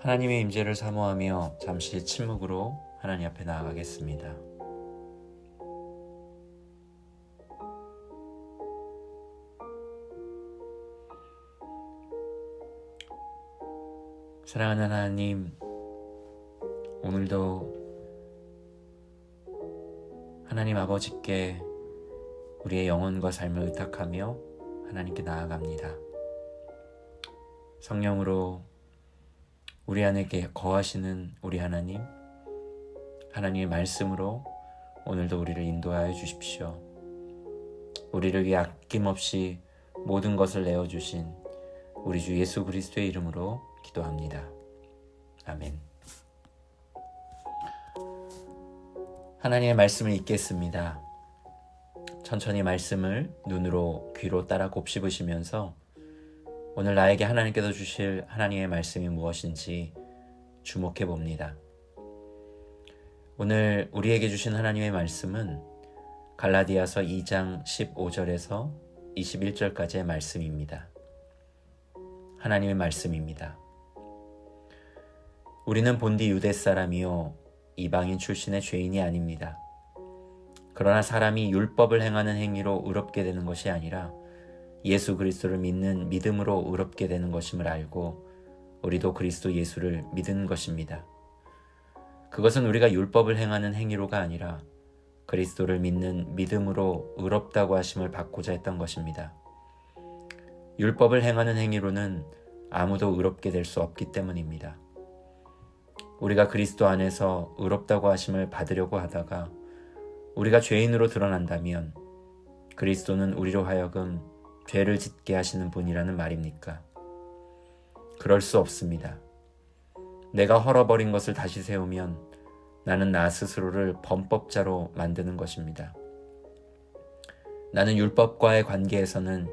하나님의 임재를 사모하며 잠시 침묵으로 하나님 앞에 나아가겠습니다. 사랑하는 하나님, 오늘도 하나님 아버지께 우리의 영혼과 삶을 의탁하며 하나님께 나아갑니다. 성령으로 우리 안에 거하시는 우리 하나님, 하나님의 말씀으로 오늘도 우리를 인도하여 주십시오. 우리를 위해 아낌없이 모든 것을 내어주신 우리 주 예수 그리스도의 이름으로 기도합니다. 아멘. 하나님의 말씀을 읽겠습니다. 천천히 말씀을 눈으로 귀로 따라 곱씹으시면서 오늘 나에게 하나님께서 주실 하나님의 말씀이 무엇인지 주목해 봅니다. 오늘 우리에게 주신 하나님의 말씀은 갈라디아서 2장 15절에서 21절까지의 말씀입니다. 하나님의 말씀입니다. 우리는 본디 유대 사람이요 이방인 출신의 죄인이 아닙니다. 그러나 사람이 율법을 행하는 행위로 의롭게 되는 것이 아니라 예수 그리스도를 믿는 믿음으로 의롭게 되는 것임을 알고 우리도 그리스도 예수를 믿은 것입니다. 그것은 우리가 율법을 행하는 행위로가 아니라 그리스도를 믿는 믿음으로 의롭다고 하심을 받고자 했던 것입니다. 율법을 행하는 행위로는 아무도 의롭게 될 수 없기 때문입니다. 우리가 그리스도 안에서 의롭다고 하심을 받으려고 하다가 우리가 죄인으로 드러난다면 그리스도는 우리로 하여금 죄를 짓게 하시는 분이라는 말입니까? 그럴 수 없습니다. 내가 헐어버린 것을 다시 세우면 나는 나 스스로를 범법자로 만드는 것입니다. 나는 율법과의 관계에서는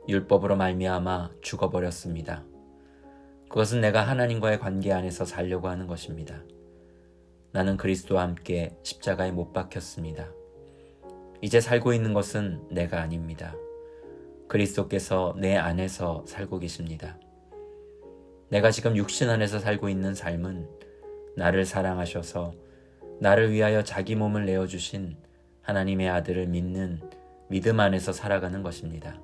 율법으로 말미암아 죽어버렸습니다. 그것은 내가 하나님과의 관계 안에서 살려고 하는 것입니다. 나는 그리스도와 함께 십자가에 못 박혔습니다. 이제 살고 있는 것은 내가 아닙니다. 그리스도께서 내 안에서 살고 계십니다. 내가 지금 육신 안에서 살고 있는 삶은 나를 사랑하셔서 나를 위하여 자기 몸을 내어주신 하나님의 아들을 믿는 믿음 안에서 살아가는 것입니다.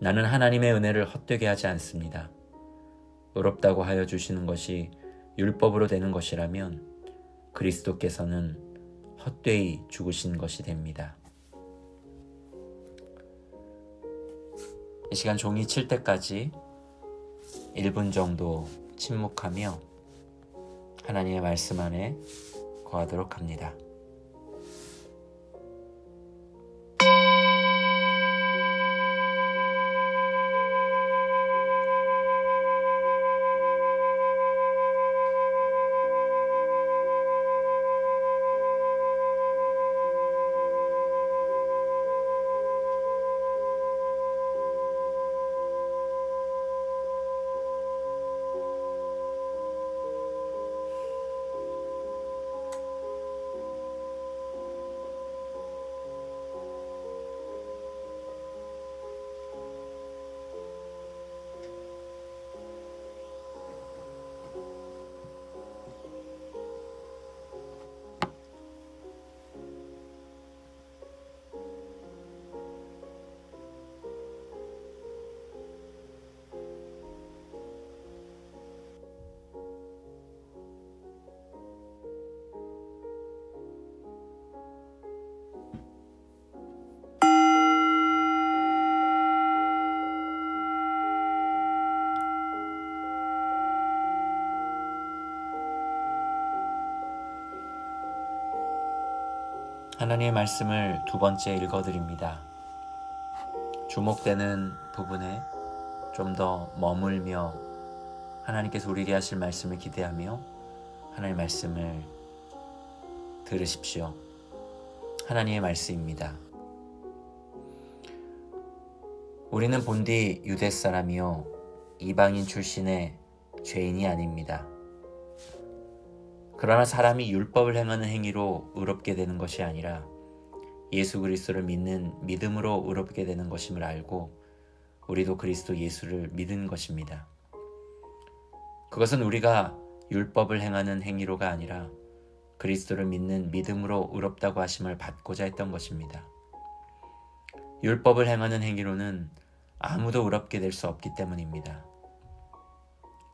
나는 하나님의 은혜를 헛되게 하지 않습니다. 의롭다고 하여 주시는 것이 율법으로 되는 것이라면 그리스도께서는 헛되이 죽으신 것이 됩니다. 이 시간 종이 칠 때까지 1분 정도 침묵하며 하나님의 말씀 안에 거하도록 합니다. 하나님의 말씀을 두 번째 읽어드립니다. 주목되는 부분에 좀 더 머물며 하나님께서 우리에게 하실 말씀을 기대하며 하나님의 말씀을 들으십시오. 하나님의 말씀입니다. 우리는 본디 유대 사람이요 이방인 출신의 죄인이 아닙니다. 그러나 사람이 율법을 행하는 행위로 의롭게 되는 것이 아니라 예수 그리스도를 믿는 믿음으로 의롭게 되는 것임을 알고 우리도 그리스도 예수를 믿은 것입니다. 그것은 우리가 율법을 행하는 행위로가 아니라 그리스도를 믿는 믿음으로 의롭다고 하심을 받고자 했던 것입니다. 율법을 행하는 행위로는 아무도 의롭게 될 수 없기 때문입니다.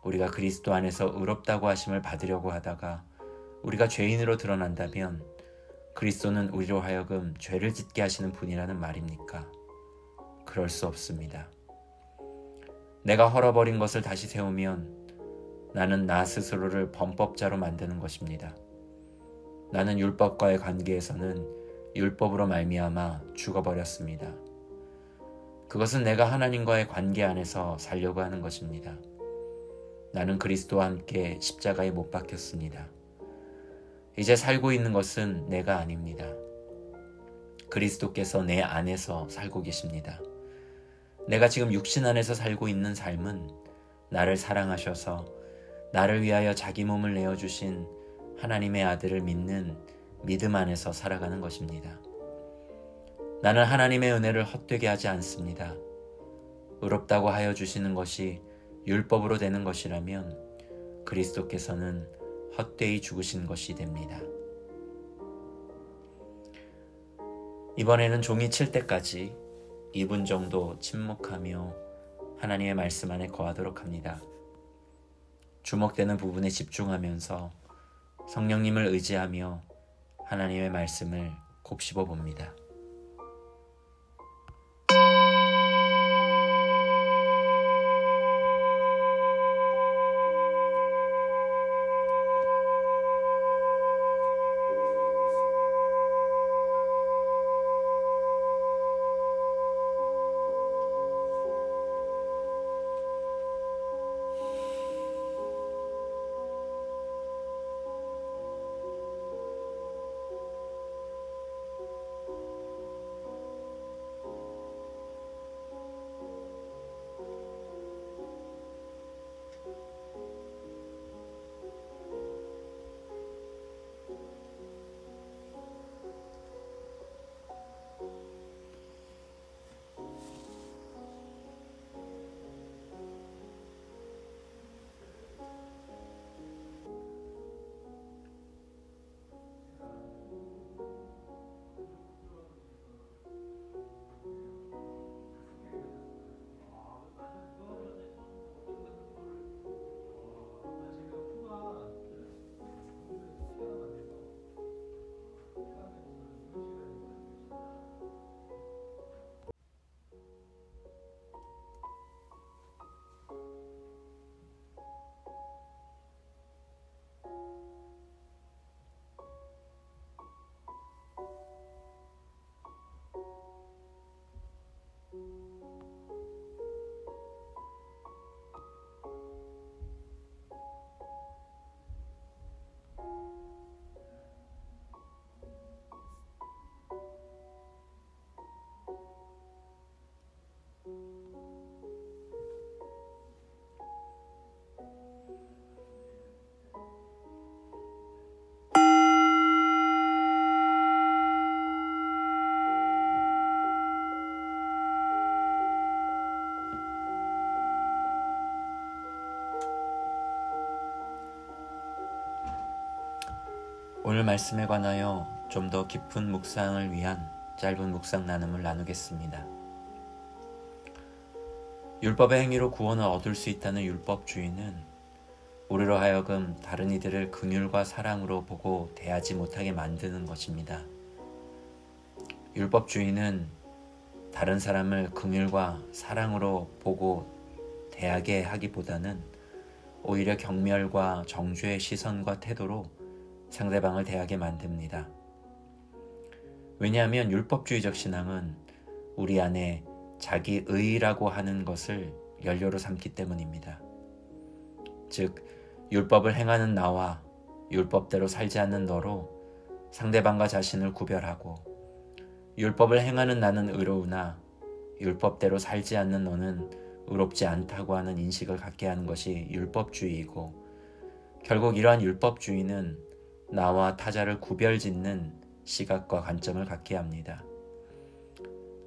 우리가 그리스도 안에서 의롭다고 하심을 받으려고 하다가 우리가 죄인으로 드러난다면 그리스도는 우리로 하여금 죄를 짓게 하시는 분이라는 말입니까? 그럴 수 없습니다. 내가 헐어버린 것을 다시 세우면 나는 나 스스로를 범법자로 만드는 것입니다. 나는 율법과의 관계에서는 율법으로 말미암아 죽어버렸습니다. 그것은 내가 하나님과의 관계 안에서 살려고 하는 것입니다. 나는 그리스도와 함께 십자가에 못 박혔습니다. 이제 살고 있는 것은 내가 아닙니다. 그리스도께서 내 안에서 살고 계십니다. 내가 지금 육신 안에서 살고 있는 삶은 나를 사랑하셔서 나를 위하여 자기 몸을 내어주신 하나님의 아들을 믿는 믿음 안에서 살아가는 것입니다. 나는 하나님의 은혜를 헛되게 하지 않습니다. 의롭다고 하여 주시는 것이 율법으로 되는 것이라면 그리스도께서는 헛되이 죽으신 것이 됩니다. 이번에는 종이 칠 때까지 2분 정도 침묵하며 하나님의 말씀 안에 거하도록 합니다. 주목되는 부분에 집중하면서 성령님을 의지하며 하나님의 말씀을 곱씹어 봅니다. 오늘 말씀에 관하여 좀 더 깊은 묵상을 위한 짧은 묵상 나눔을 나누겠습니다. 율법의 행위로 구원을 얻을 수 있다는 율법주의는 우리로 하여금 다른 이들을 긍휼과 사랑으로 보고 대하지 못하게 만드는 것입니다. 율법주의는 다른 사람을 긍휼과 사랑으로 보고 대하게 하기보다는 오히려 경멸과 정죄의 시선과 태도로 상대방을 대하게 만듭니다. 왜냐하면 율법주의적 신앙은 우리 안에 자기 의라고 하는 것을 연료로 삼기 때문입니다. 즉, 율법을 행하는 나와 율법대로 살지 않는 너로 상대방과 자신을 구별하고, 율법을 행하는 나는 의로우나 율법대로 살지 않는 너는 의롭지 않다고 하는 인식을 갖게 하는 것이 율법주의이고, 결국 이러한 율법주의는 나와 타자를 구별짓는 시각과 관점을 갖게 합니다.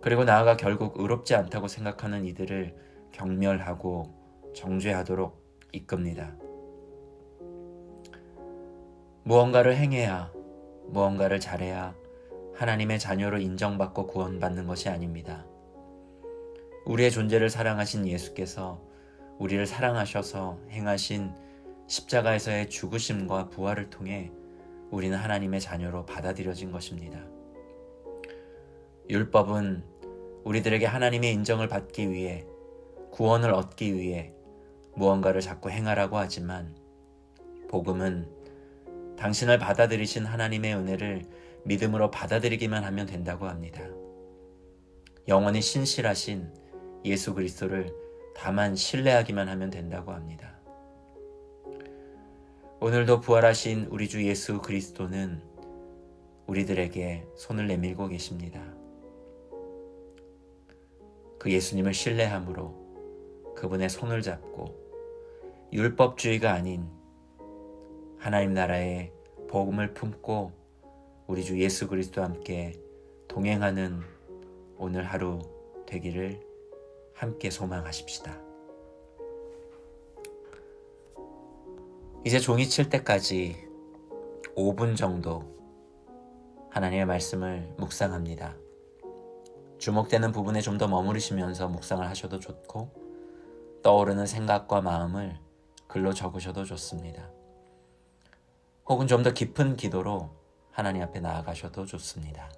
그리고 나아가 결국 의롭지 않다고 생각하는 이들을 경멸하고 정죄하도록 이끕니다. 무언가를 행해야, 무언가를 잘해야 하나님의 자녀로 인정받고 구원받는 것이 아닙니다. 우리의 존재를 사랑하신 예수께서 우리를 사랑하셔서 행하신 십자가에서의 죽으심과 부활을 통해 우리는 하나님의 자녀로 받아들여진 것입니다. 율법은 우리들에게 하나님의 인정을 받기 위해, 구원을 얻기 위해 무언가를 자꾸 행하라고 하지만, 복음은 당신을 받아들이신 하나님의 은혜를 믿음으로 받아들이기만 하면 된다고 합니다. 영원히 신실하신 예수 그리스도를 다만 신뢰하기만 하면 된다고 합니다. 오늘도 부활하신 우리 주 예수 그리스도는 우리들에게 손을 내밀고 계십니다. 그 예수님을 신뢰함으로 그분의 손을 잡고 율법주의가 아닌 하나님 나라의 복음을 품고 우리 주 예수 그리스도와 함께 동행하는 오늘 하루 되기를 함께 소망하십시다. 이제 종이 칠 때까지 5분 정도 하나님의 말씀을 묵상합니다. 주목되는 부분에 좀 더 머무르시면서 묵상을 하셔도 좋고, 떠오르는 생각과 마음을 글로 적으셔도 좋습니다. 혹은 좀 더 깊은 기도로 하나님 앞에 나아가셔도 좋습니다.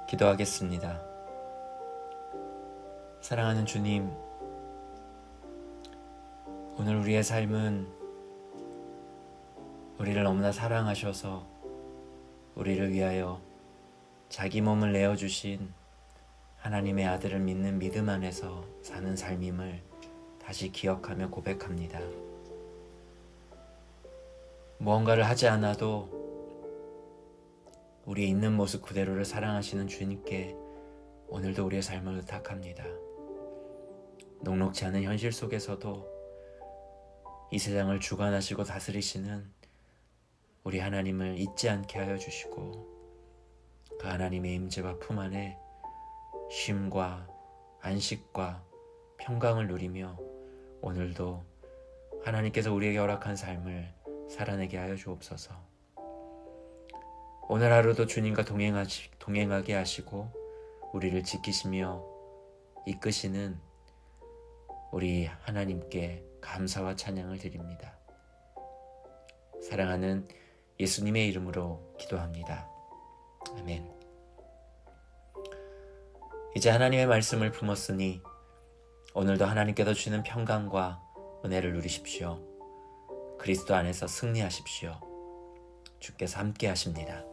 기도하겠습니다. 사랑하는 주님, 오늘 우리의 삶은 우리를 너무나 사랑하셔서 우리를 위하여 자기 몸을 내어주신 하나님의 아들을 믿는 믿음 안에서 사는 삶임을 다시 기억하며 고백합니다. 무언가를 하지 않아도 우리의 있는 모습 그대로를 사랑하시는 주님께 오늘도 우리의 삶을 의탁합니다. 녹록지 않은 현실 속에서도 이 세상을 주관하시고 다스리시는 우리 하나님을 잊지 않게 하여 주시고 그 하나님의 임재와 품 안에 쉼과 안식과 평강을 누리며 오늘도 하나님께서 우리에게 허락한 삶을 살아내게 하여 주옵소서. 오늘 하루도 주님과 동행하게 하시고 우리를 지키시며 이끄시는 우리 하나님께 감사와 찬양을 드립니다. 사랑하는 예수님의 이름으로 기도합니다. 아멘. 이제 하나님의 말씀을 품었으니 오늘도 하나님께서 주시는 평강과 은혜를 누리십시오. 그리스도 안에서 승리하십시오. 주께서 함께 하십니다.